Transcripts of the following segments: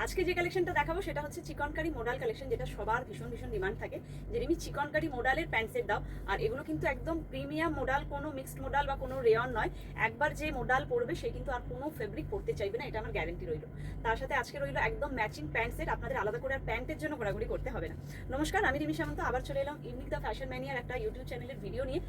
আজকে যে কালেকশনটা দেখাবো সেটা হচ্ছে চিকনকারি মোডাল কালেকশন, যেটা সবার ভীষণ ভীষণ ডিমান্ড থাকে যে রিমি চিকনকারি মোডালের প্যান্ট সেট দাও। আর এগুলো কিন্তু একদম প্রিমিয়াম মোডাল, কোনো মিক্সড মোডাল বা কোনো রেয়ন নয়। একবার যে মোডাল পরবে সে কিন্তু আর কোনো ফেব্রিক পরতে চাইবে না, এটা আমার গ্যারেন্টি রইল। তার সাথে আজকে রইল একদম ম্যাচিং প্যান্ট সেট, আপনাদের আলাদা করে আর প্যান্টের জন্য ঘোরাঘুরি করতে হবে না। নমস্কার, আমি রিমি সামন্ত আবার চলে এলাম ইউনিক দ্য ফ্যাশন ম্যানিয়ার একটা ইউটিউব চ্যানেলের ভিডিও নিয়ে।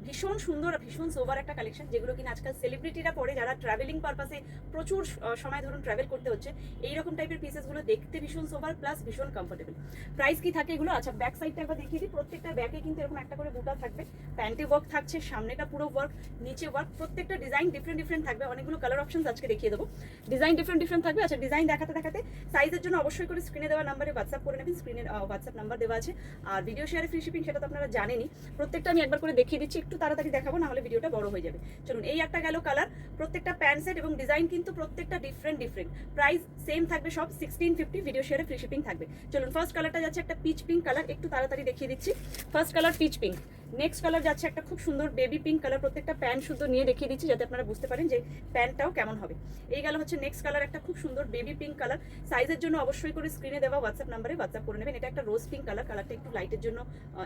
ভীষণ সুন্দর, ভীষণ সোবার একটা কালেকশন, যেগুলো কিনা আজকাল সেলিব্রিটিরা পরে, যারা ট্রাভেলিং পারপাসে প্রচুর সময় ধরুন ট্রাভেল করতে হচ্ছে। এইরকম টাইপের পিসেসগুলো দেখতে ভীষণ সোবার প্লাস ভীষণ কমফোর্টেবল। প্রাইস কি থাকে এগুলো? আচ্ছা, ব্যাক সাইডটা একবার দেখিয়ে দিই। প্রত্যেকটা ব্যাকে কিন্তু এরকম একটা করে বুটা থাকবে, প্যান্টে ওয়ার্ক থাকছে, সামনেটা পুরো ওয়ার্ক, নিচে ওয়ার্ক, প্রত্যেকটা ডিজাইন ডিফারেন্ট ডিফারেন্ট থাকবে। অনেকগুলো কালার অপশন আজকে দেখিয়ে দেবো, ডিজাইন ডিফারেন্ট ডিফারেন্ট থাকবে। আচ্ছা, ডিজাইন দেখাতে দেখাতে সাইজের জন্য অবশ্যই করে স্ক্রিনে দেওয়া নাম্বারে হোয়াটসঅ্যাপ করে নেবেন। স্ক্রিনের হোয়াটসঅ্যাপ নাম্বার দেওয়া আছে। আর ভিডিও শেয়ারে ফ্রি শিপিং, সেটা তো আপনারা জানেনই। প্রত্যেকটা আমি একবার করে দেখিয়ে দিচ্ছি, একটু তাড়াতাড়ি দেখাবো, নাহলে ভিডিওটা বড় হয়ে যাবে। চলুন, এই একটা গেল কালার। প্রত্যেকটা প্যান্ট সেট এবং ডিজাইন কিন্তু প্রত্যেকটা ডিফারেন্ট ডিফারেন্ট। প্রাইস সেম থাকবে সব 1650, ভিডিও শেয়ারে ফ্রি শিপিং থাকবে। চলুন, ফার্স্ট কালারটা যাচ্ছে একটা পিচ পিঙ্ক কালার, একটু তাড়াতাড়ি দেখিয়ে দিচ্ছি। First colour pitch pink. Next colour যাচ্ছে একটা খুব সুন্দর বেবি পিঙ্ক কালার। প্রত্যেকটা প্যান্ট শুদ্ধ নিয়ে দেখিয়ে দিচ্ছি যাতে আপনারা বুঝতে পারেন যে প্যান্টটাও কেমন হবে। এই গেল হচ্ছে নেক্সট কালার, একটা খুব সুন্দর বেবি পিঙ্ক কালার। সাইজের জন্য অবশ্যই করে স্ক্রিনে দেওয়া হোয়াটসঅ্যাপ নাম্বারে হোয়াটসঅ্যাপ করে নেবেন। এটা একটা রোজ পিঙ্ক কালার, কালারটা একটু লাইটের জন্য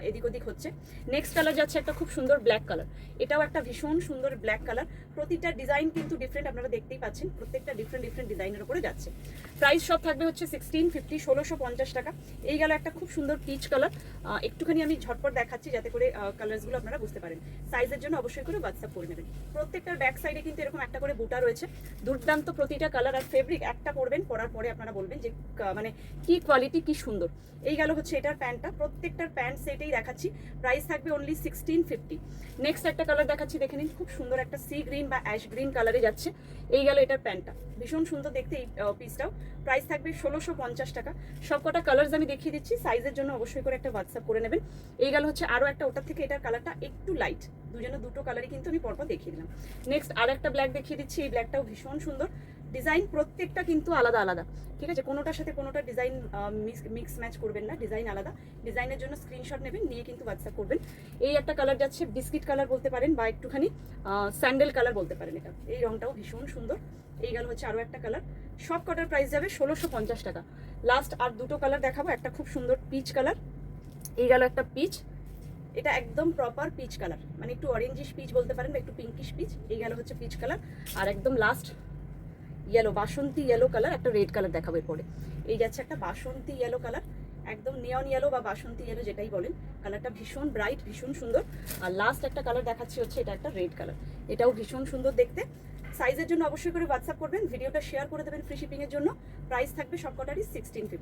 এদিক ওদিক হচ্ছে। নেক্সট কালার যাচ্ছে একটা খুব সুন্দর ব্ল্যাক কালার। এটাও একটা ভীষণ সুন্দর ব্ল্যাক কালার। প্রতিটা ডিজাইন কিন্তু ডিফারেন্ট, আপনারা দেখতেই পাচ্ছেন। প্রত্যেকটা ডিফারেন্ট ডিফারেন্ট ডিজাইনের উপরে যাচ্ছে। প্রাইস সব থাকবে হচ্ছে 1650, 1650 টাকা। এই গেল একটা খুব সুন্দর পিচ কালার। একটুখানি আমি ঝটপট দেখাচ্ছি যাতে করে কালারসগুলো আপনারা বুঝতে পারেন। সাইজের জন্য অবশ্যই করে হোয়াটসঅ্যাপ করে নেবেন। প্রত্যেকটার ব্যাক সাইডে কিন্তু এরকম একটা করে বুটা রয়েছে। দুর্দান্ত প্রতিটা কালার আর ফেব্রিক। একটা পরবেন, পরার পরে আপনারা বলবেন যে মানে কি কোয়ালিটি, কি সুন্দর। এই গেল হচ্ছে এটার প্যান্টটা। প্রত্যেকটার প্যান্ট সেটেই দেখাচ্ছি। প্রাইস থাকবে অনলি 1650। নেক্সট একটা কালার দেখাচ্ছি, দেখে নিন। খুব সুন্দর একটা সি গ্রিন বা অ্যাশ গ্রিন কালারে যাচ্ছে। এই গেল এটার প্যান্টটা, ভীষণ সুন্দর দেখতে এই পিসটাও। প্রাইস থাকবে 1650 টাকা। সবকটা কালার্স আমি দেখিয়ে দিচ্ছি। সাইজের জন্য অবশ্যই করে একটা হোয়াটসঅ্যাপ করে নেবেন। এই গেল হচ্ছে আরও একটা, ওটার থেকে এটার কালারটা একটু লাইট। দুটো কালারই কিন্তু আমি পরপর দেখিয়ে দিলাম। নেক্সট আর একটা ব্ল্যাক দেখিয়ে দিচ্ছি। এই ব্ল্যাকটাও ভীষণ সুন্দর। ডিজাইন প্রত্যেকটা কিন্তু আলাদা আলাদা, ঠিক আছে? কোনোটার সাথে কোনোটা ডিজাইন মিক্স ম্যাচ করবেন না, ডিজাইন আলাদা। ডিজাইনের জন্য স্ক্রিনশট নেবেন, নিয়ে কিন্তু হোয়াটসঅ্যাপ করবেন। এই একটা কালার যাচ্ছে বিস্কিট কালার বলতে পারেন, বা একটুখানি স্যান্ডেল কালার বলতে পারেন। এটা, এই রংটাও ভীষণ সুন্দর। এই গেল হচ্ছে আরও একটা কালার। সব কটার প্রাইস যাবে 1650 টাকা। লাস্ট আর দুটো কালার দেখাবো। একটা খুব সুন্দর পিচ কালার। এই গেল একটা পিচ, এটা একদম প্রপার পিচ কালার, মানে একটু অরেঞ্জিশ পিচ বলতে পারেন বা একটু পিঙ্কিশ পিচ। এই গেল হচ্ছে পিচ কালার। আর একদম লাস্ট ইয়েলো, বাসন্তী ইয়েলো কালার, একটা রেড কালার দেখাবো এরপরে। এই যাচ্ছে একটা বাসন্তী ইয়েলো কালার, একদম নিয়ন ইয়েলো বা বাসন্তী ইয়েলো যেটাই বলেন। কালারটা ভীষণ ব্রাইট, ভীষণ সুন্দর। আর লাস্ট একটা কালার দেখাচ্ছি হচ্ছে এটা একটা রেড কালার, এটাও ভীষণ সুন্দর দেখতে। সাইজের জন্য অবশ্যই করে হোয়াটসঅ্যাপ করবেন, ভিডিওটা শেয়ার করে দেবেন ফ্রি শিপিংয়ের জন্য। প্রাইস থাকবে সবকটারই 1650।